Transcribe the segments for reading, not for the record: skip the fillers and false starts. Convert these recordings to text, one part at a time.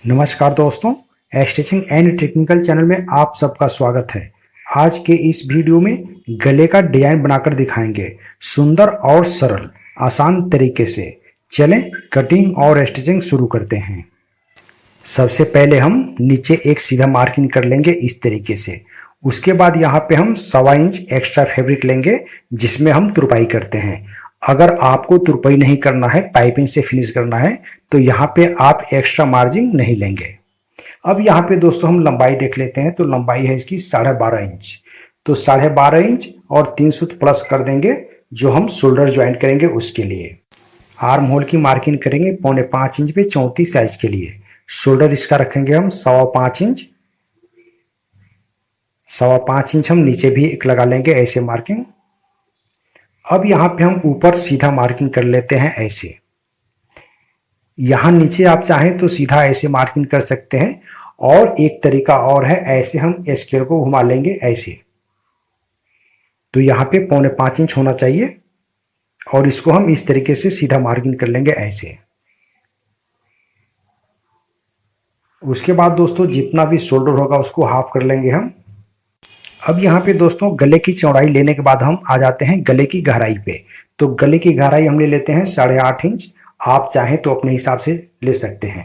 नमस्कार दोस्तों, stitching and technical channel में आप सबका स्वागत है। आज के इस वीडियो में गले का डिजाइन बनाकर दिखाएंगे सुंदर और सरल आसान तरीके से। चलें कटिंग और स्टिचिंग शुरू करते हैं। सबसे पहले हम नीचे एक सीधा मार्किंग कर लेंगे इस तरीके से। उसके बाद यहाँ पे हम 1.25 इंच एक्स्ट्रा फैब्रिक लेंगे जिसमें हम तुरपाई करते हैं। अगर आपको तुरपाई नहीं करना है, पाइपिंग से फिनिश करना है, तो यहाँ पे आप एक्स्ट्रा मार्जिन नहीं लेंगे। अब यहाँ पे दोस्तों हम लंबाई देख लेते हैं। तो लंबाई है इसकी 12.5 इंच। तो 12.5 इंच और 3 सूत प्लस कर देंगे जो हम शोल्डर ज्वाइंट करेंगे उसके लिए। आर्म होल की मार्किंग करेंगे 4.25 इंच पे 34 साइज के लिए। शोल्डर इसका रखेंगे हम 5.25 इंच। 5.25 इंच हम नीचे भी एक लगा लेंगे ऐसे मार्किंग। अब यहाँ पे हम ऊपर सीधा मार्किंग कर लेते हैं ऐसे। यहाँ नीचे आप चाहें तो सीधा ऐसे मार्किंग कर सकते हैं, और एक तरीका और है, ऐसे हम स्केल को घुमा लेंगे ऐसे। तो यहाँ पे 4.25 इंच होना चाहिए और इसको हम इस तरीके से सीधा मार्किंग कर लेंगे ऐसे। उसके बाद दोस्तों जितना भी शोल्डर होगा उसको हाफ कर लेंगे हम। अब यहाँ पे दोस्तों गले की चौड़ाई लेने के बाद हम आ जाते हैं गले की गहराई पे। तो गले की गहराई हम ले लेते हैं 8.5 इंच। आप चाहें तो अपने हिसाब से ले सकते हैं।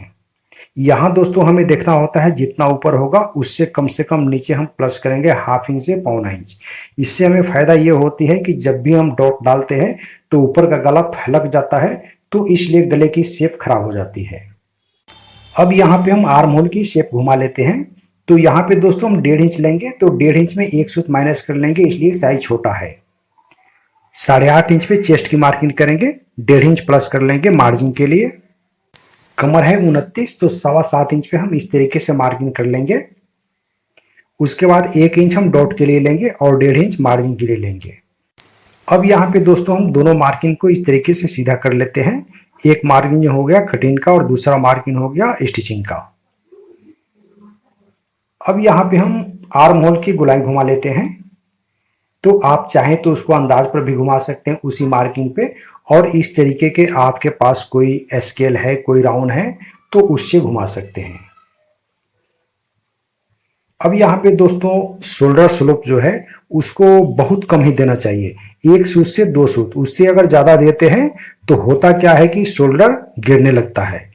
यहाँ दोस्तों हमें देखना होता है जितना ऊपर होगा उससे कम से कम नीचे हम प्लस करेंगे 1/2 इंच से 1.25 इंच। इससे हमें फायदा ये होती है कि जब भी हम डॉट डालते हैं तो ऊपर का गला फैलक जाता है, तो इसलिए गले की शेप खराब हो जाती है। अब यहाँ पे हम आर्म होल की शेप घुमा लेते हैं। तो यहाँ पे दोस्तों हम 1.5 इंच लेंगे। तो 1.5 इंच में एक सूत माइनस कर लेंगे, इसलिए साइज छोटा है। 8.5 इंच पे चेस्ट की मार्किंग करेंगे, 1.5 इंच प्लस कर लेंगे मार्जिन के लिए। कमर है 29, तो 7.25 इंच पे हम इस तरीके से मार्किंग कर लेंगे। उसके बाद 1 इंच हम डॉट के लिए लेंगे और 1.5 इंच मार्जिन के लिए लेंगे। अब यहाँ पे दोस्तों हम दोनों मार्किंग को इस तरीके से सीधा कर लेते हैं। एक मार्किंग हो गया कटिंग का और दूसरा मार्किंग हो गया स्टिचिंग का। अब यहाँ पे हम आर्म होल की गोलाई घुमा लेते हैं। तो आप चाहें तो उसको अंदाज पर भी घुमा सकते हैं उसी मार्किंग पे, और इस तरीके के आपके पास कोई स्केल है, कोई राउंड है, तो उससे घुमा सकते हैं। अब यहाँ पे दोस्तों शोल्डर स्लोप जो है उसको बहुत कम ही देना चाहिए, 1 सूत से 2 सूत। उससे अगर ज्यादा देते हैं तो होता क्या है कि शोल्डर गिरने लगता है।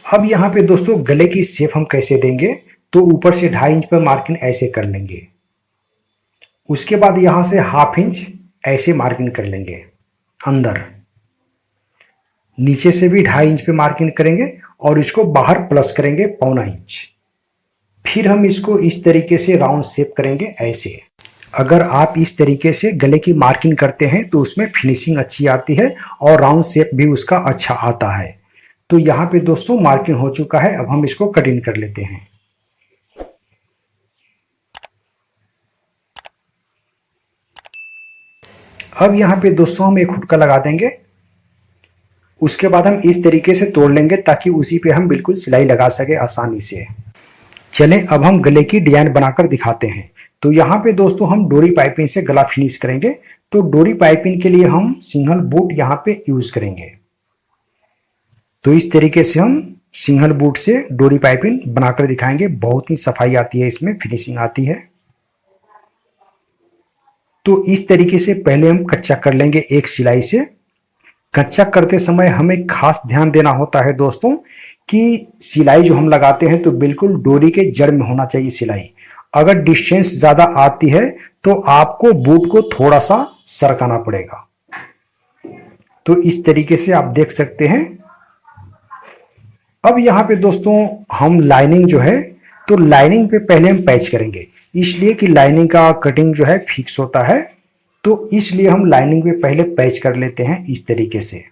अब यहाँ पे दोस्तों गले की शेप हम कैसे देंगे, तो ऊपर से 2.5 इंच पर मार्किंग ऐसे कर लेंगे। उसके बाद यहां से 1/2 इंच ऐसे मार्किंग कर लेंगे अंदर। नीचे से भी 2.5 इंच पे मार्किंग करेंगे और इसको बाहर प्लस करेंगे 1.25 इंच। फिर हम इसको इस तरीके से राउंड शेप करेंगे ऐसे। अगर आप इस तरीके से गले की मार्किंग करते हैं तो उसमें फिनिशिंग अच्छी आती है और राउंड शेप भी उसका अच्छा आता है। तो यहाँ पे दोस्तों मार्किंग हो चुका है। अब हम इसको कटिंग कर लेते हैं। अब यहाँ पे दोस्तों हम एक हुक्का लगा देंगे। उसके बाद हम इस तरीके से तोड़ लेंगे ताकि उसी पे हम बिल्कुल सिलाई लगा सके आसानी से। चलें अब हम गले की डिजाइन बनाकर दिखाते हैं। तो यहाँ पे दोस्तों हम डोरी पाइपिंग से गला फिनिश करेंगे। तो डोरी पाइपिंग के लिए हम सिंगल बूट यहाँ पे यूज करेंगे। तो इस तरीके से हम सिंगल बूट से डोरी पाइपिंग बनाकर दिखाएंगे। बहुत ही सफाई आती है, इसमें फिनिशिंग आती है। तो इस तरीके से पहले हम कच्चा कर लेंगे एक सिलाई से। कच्चा करते समय हमें खास ध्यान देना होता है दोस्तों कि सिलाई जो हम लगाते हैं तो बिल्कुल डोरी के जड़ में होना चाहिए सिलाई। अगर डिस्टेंस ज्यादा आती है तो आपको बूट को थोड़ा सा सरकाना पड़ेगा। तो इस तरीके से आप देख सकते हैं। अब यहाँ पे दोस्तों हम लाइनिंग जो है, तो लाइनिंग पे पहले हम पैच करेंगे, इसलिए कि लाइनिंग का कटिंग जो है फिक्स होता है। तो इसलिए हम लाइनिंग पे पहले पैच कर लेते हैं इस तरीके से।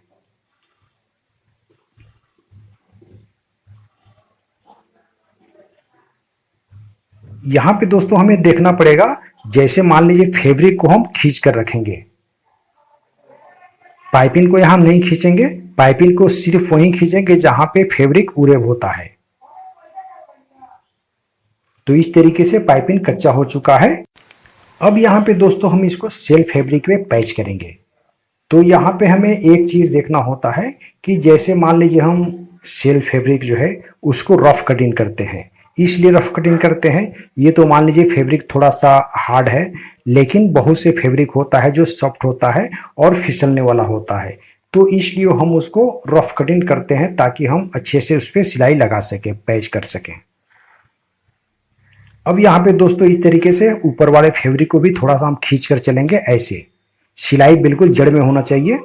यहां पे दोस्तों हमें देखना पड़ेगा, जैसे मान लीजिए फैब्रिक को हम खींच कर रखेंगे, पाइपिंग को यहां नहीं खींचेंगे। पाइपिंग को सिर्फ वहीं खींचेंगे जहां पे फैब्रिक उरेब होता है। तो इस तरीके से पाइपिंग कच्चा हो चुका है। अब यहाँ पे दोस्तों हम इसको सेल्फ फैब्रिक पे पैच करेंगे। तो यहाँ पे हमें एक चीज देखना होता है कि जैसे मान लीजिए हम सेल फैब्रिक जो है उसको रफ कटिंग करते हैं। इसलिए रफ कटिंग करते हैं, ये तो मान लीजिए फैब्रिक थोड़ा सा हार्ड है, लेकिन बहुत से फैब्रिक होता है जो सॉफ्ट होता है और फिसलने वाला होता है, तो इसलिए हम उसको रफ कटिंग करते हैं ताकि हम अच्छे से उस पर सिलाई लगा सकें, पैच कर सकें। अब यहाँ पे दोस्तों इस तरीके से ऊपर वाले फैब्रिक को भी थोड़ा सा हम खींच कर चलेंगे। ऐसे सिलाई बिल्कुल जड़ में होना चाहिए।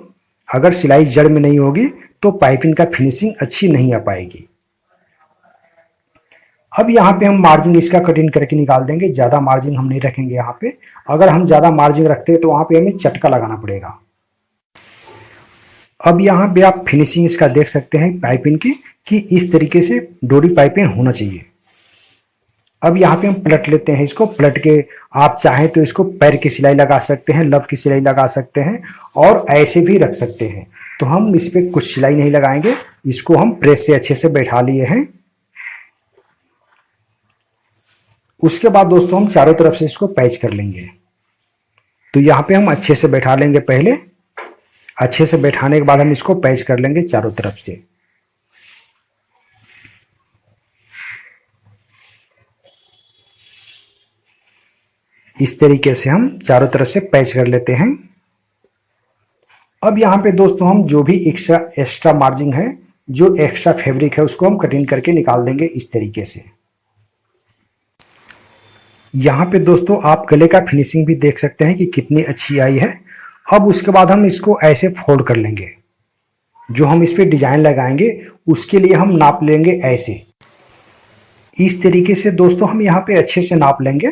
अगर सिलाई जड़ में नहीं होगी तो पाइपिंग का फिनिशिंग अच्छी नहीं आ पाएगी। अब यहाँ पे हम मार्जिन इसका कटिंग करके निकाल देंगे। ज़्यादा मार्जिन हम नहीं रखेंगे यहाँ पे। अगर हम ज़्यादा मार्जिन रखते हैं तो वहाँ पे हमें चटका लगाना पड़ेगा। अब यहाँ पे आप फिनिशिंग इसका देख सकते हैं पाइपिंग की, कि इस तरीके से डोरी पाइपिंग होना चाहिए। अब यहाँ पे हम पलट लेते हैं इसको। पलट के आप चाहें तो इसको पैर की सिलाई लगा सकते हैं, लव की सिलाई लगा सकते हैं और ऐसे भी रख सकते हैं। तो हम इस पर कुछ सिलाई नहीं लगाएंगे, इसको हम प्रेस से अच्छे से बैठा लिए हैं। उसके बाद दोस्तों हम चारों तरफ से इसको पैच कर लेंगे। तो यहाँ पे हम अच्छे से बैठा लेंगे। पहले अच्छे से बैठाने के बाद हम इसको पैच कर लेंगे चारों तरफ से। इस तरीके से हम चारों तरफ से पैच कर लेते हैं। अब यहाँ पे दोस्तों हम जो भी एक्स्ट्रा मार्जिन है, जो एक्स्ट्रा फैब्रिक है, उसको हम कटिंग करके निकाल देंगे इस तरीके से। यहाँ पे दोस्तों आप गले का फिनिशिंग भी देख सकते हैं कि कितनी अच्छी आई है। अब उसके बाद हम इसको ऐसे फोल्ड कर लेंगे। जो हम इस पे डिजाइन लगाएंगे उसके लिए हम नाप लेंगे ऐसे, इस तरीके से दोस्तों हम यहाँ पे अच्छे से नाप लेंगे।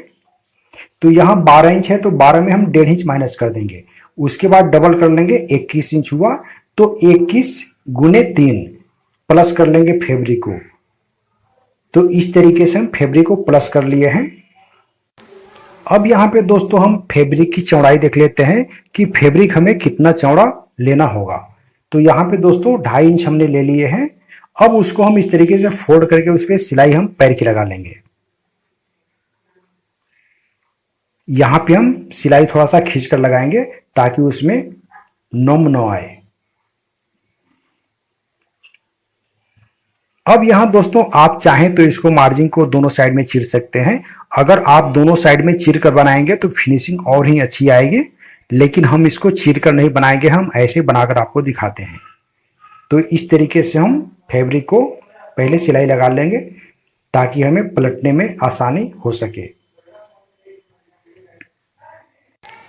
तो यहाँ 12 इंच है तो 12 में हम 1.5 इंच माइनस कर देंगे। उसके बाद डबल कर लेंगे, 21 इंच हुआ तो 21 गुने 3 प्लस कर लेंगे फैब्रिक को। तो इस तरीके से हम फैब्रिक को प्लस कर लिए हैं। अब यहाँ पे दोस्तों हम फैब्रिक की चौड़ाई देख लेते हैं कि फैब्रिक हमें कितना चौड़ा लेना होगा। तो यहाँ पे दोस्तों 2.5 इंच हमने ले लिए हैं। अब उसको हम इस तरीके से फोल्ड करके उस पर सिलाई हम पैर की लगा लेंगे। यहाँ पे हम सिलाई थोड़ा सा खींच कर लगाएंगे ताकि उसमें नम न आए। अब यहाँ दोस्तों आप चाहें तो इसको मार्जिन को दोनों साइड में चीर सकते हैं। अगर आप दोनों साइड में चीर कर बनाएंगे तो फिनिशिंग और ही अच्छी आएगी, लेकिन हम इसको चीर कर नहीं बनाएंगे, हम ऐसे बनाकर आपको दिखाते हैं। तो इस तरीके से हम फैब्रिक को पहले सिलाई लगा लेंगे ताकि हमें पलटने में आसानी हो सके।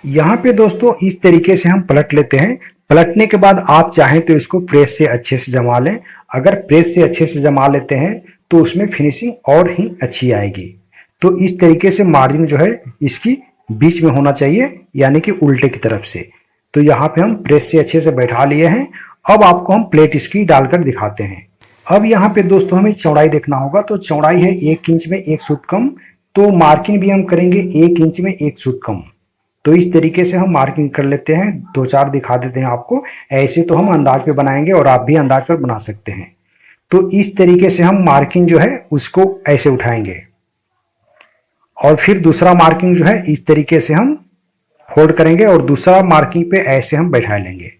यहाँ पे दोस्तों इस तरीके से हम पलट लेते हैं। पलटने के बाद आप चाहें तो इसको प्रेस से अच्छे से जमा लें। अगर प्रेस से अच्छे से जमा लेते हैं तो उसमें फिनिशिंग और ही अच्छी आएगी। तो इस तरीके से मार्जिन जो है इसकी बीच में होना चाहिए, यानी कि उल्टे की तरफ से। तो यहाँ पे हम प्रेस से अच्छे से बैठा लिए हैं। अब आपको हम प्लेट इसकी डालकर दिखाते हैं। अब यहाँ पे दोस्तों हमें चौड़ाई देखना होगा। तो चौड़ाई है 1 इंच में 1 सूत कम, तो मार्किंग भी हम करेंगे 1 इंच में 1 सूत कम। तो इस तरीके से हम मार्किंग कर लेते हैं। 2-4 दिखा देते हैं आपको। ऐसे तो हम अंदाज पे बनाएंगे और आप भी अंदाज पर बना सकते हैं। तो इस तरीके से हम मार्किंग जो है उसको ऐसे उठाएंगे और फिर दूसरा मार्किंग जो है इस तरीके से हम फोल्ड करेंगे और दूसरा मार्किंग पे ऐसे हम बैठा लेंगे।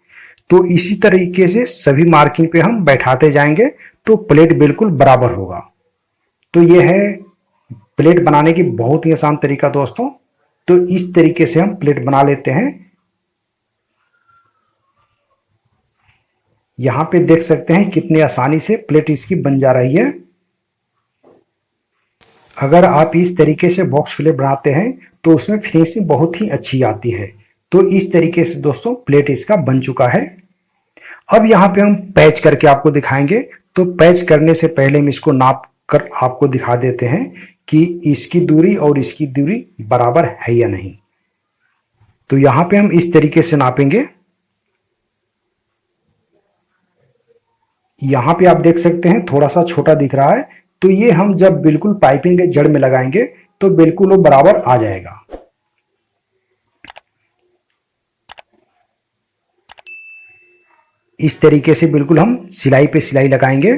तो इसी तरीके से सभी मार्किंग पे हम बैठाते जाएंगे तो प्लेट बिल्कुल बराबर होगा। तो ये है प्लेट बनाने की बहुत ही आसान तरीका दोस्तों। तो इस तरीके से हम प्लेट बना लेते हैं। यहां पे देख सकते हैं कितनी आसानी से प्लेट इसकी बन जा रही है। अगर आप इस तरीके से बॉक्स प्लेट बनाते हैं तो उसमें फिनिशिंग बहुत ही अच्छी आती है। तो इस तरीके से दोस्तों प्लेट इसका बन चुका है। अब यहाँ पे हम पैच करके आपको दिखाएंगे। तो पैच करने से पहले हम इसको नाप कर आपको दिखा देते हैं कि इसकी दूरी और इसकी दूरी बराबर है या नहीं। तो यहाँ पे हम इस तरीके से नापेंगे। यहाँ पे आप देख सकते हैं थोड़ा सा छोटा दिख रहा है। तो ये हम जब बिल्कुल पाइपिंग के जड़ में लगाएंगे तो बिल्कुल वो बराबर आ जाएगा। इस तरीके से बिल्कुल हम सिलाई पे सिलाई लगाएंगे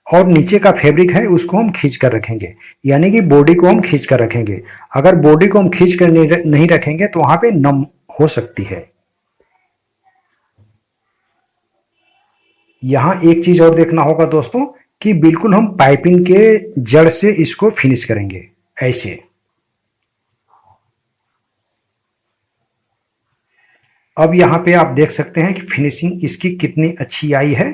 और नीचे का फैब्रिक है उसको हम खींच कर रखेंगे, यानी कि बॉडी को हम खींच कर रखेंगे। अगर बॉडी को हम खींच कर नहीं रखेंगे तो वहां पे नम हो सकती है। यहाँ एक चीज और देखना होगा दोस्तों कि बिल्कुल हम पाइपिंग के जड़ से इसको फिनिश करेंगे ऐसे। अब यहाँ पे आप देख सकते हैं कि फिनिशिंग इसकी कितनी अच्छी आई है।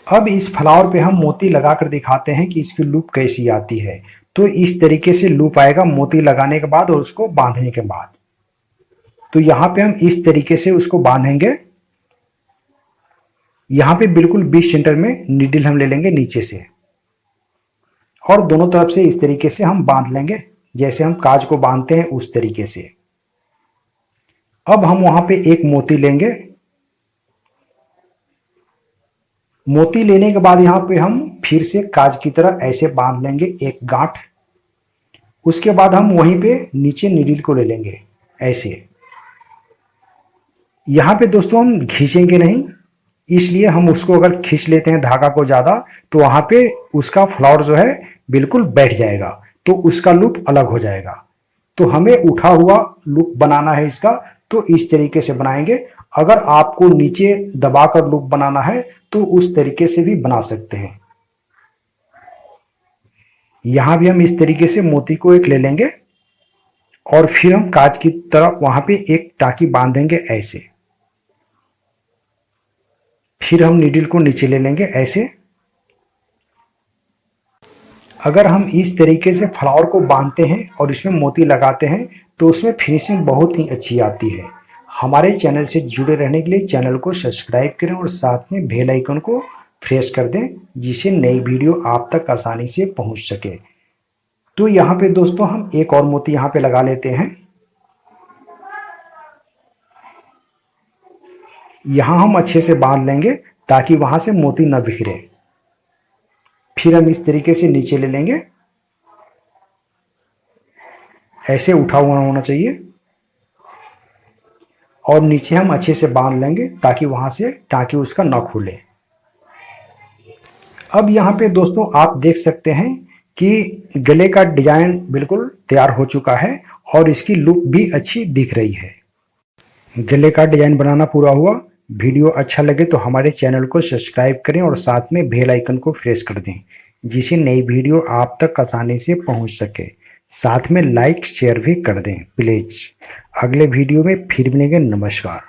अब इस फ्लावर पे हम मोती लगाकर दिखाते हैं कि इसकी लूप कैसी आती है। तो इस तरीके से लूप आएगा मोती लगाने के बाद और उसको बांधने के बाद। तो यहाँ पे हम इस तरीके से उसको बांधेंगे। यहाँ पे बिल्कुल बीच सेंटर में नीडल हम ले लेंगे नीचे से और दोनों तरफ से इस तरीके से हम बांध लेंगे, जैसे हम काज को बांधते हैं उस तरीके से। अब हम वहां पे एक मोती लेंगे। मोती लेने के बाद यहां पे हम फिर से काज की तरह ऐसे बांध लेंगे एक गांठ। उसके बाद हम वहीं पे नीचे नीडल को ले लेंगे ऐसे। यहां पे दोस्तों हम खींचेंगे नहीं, इसलिए हम उसको अगर खींच लेते हैं धागा को ज्यादा तो वहां पे उसका फ्लावर जो है बिल्कुल बैठ जाएगा, तो उसका लूप अलग हो जाएगा। तो हमें उठा हुआ लूप बनाना है इसका, तो इस तरीके से बनाएंगे। अगर आपको नीचे दबाकर लूप बनाना है तो उस तरीके से भी बना सकते हैं। यहां भी हम इस तरीके से मोती को एक ले लेंगे और फिर हम कांच की तरफ वहां पे एक टाकी बांधेंगे ऐसे। फिर हम नीडल को नीचे ले लेंगे ऐसे। अगर हम इस तरीके से फ्लावर को बांधते हैं और इसमें मोती लगाते हैं तो उसमें फिनिशिंग बहुत ही अच्छी आती है। हमारे चैनल से जुड़े रहने के लिए चैनल को सब्सक्राइब करें और साथ में बेल आइकन को प्रेस कर दें, जिससे नई वीडियो आप तक आसानी से पहुंच सके। तो यहाँ पे दोस्तों हम एक और मोती यहाँ पे लगा लेते हैं। यहाँ हम अच्छे से बांध लेंगे ताकि वहां से मोती न बिखरे। फिर हम इस तरीके से नीचे ले लेंगे, ऐसे उठा हुआ होना चाहिए और नीचे हम अच्छे से बांध लेंगे ताकि वहां से टाँकी उसका न खुले। अब यहाँ पे दोस्तों आप देख सकते हैं कि गले का डिजाइन बिल्कुल तैयार हो चुका है और इसकी लुक भी अच्छी दिख रही है। गले का डिजाइन बनाना पूरा हुआ। वीडियो अच्छा लगे तो हमारे चैनल को सब्सक्राइब करें और साथ में बेल आइकन को प्रेस कर दें, जिससे नई वीडियो आप तक आसानी से पहुंच सके। साथ में लाइक शेयर भी कर दें प्लीज। अगले वीडियो में फिर मिलेंगे। नमस्कार।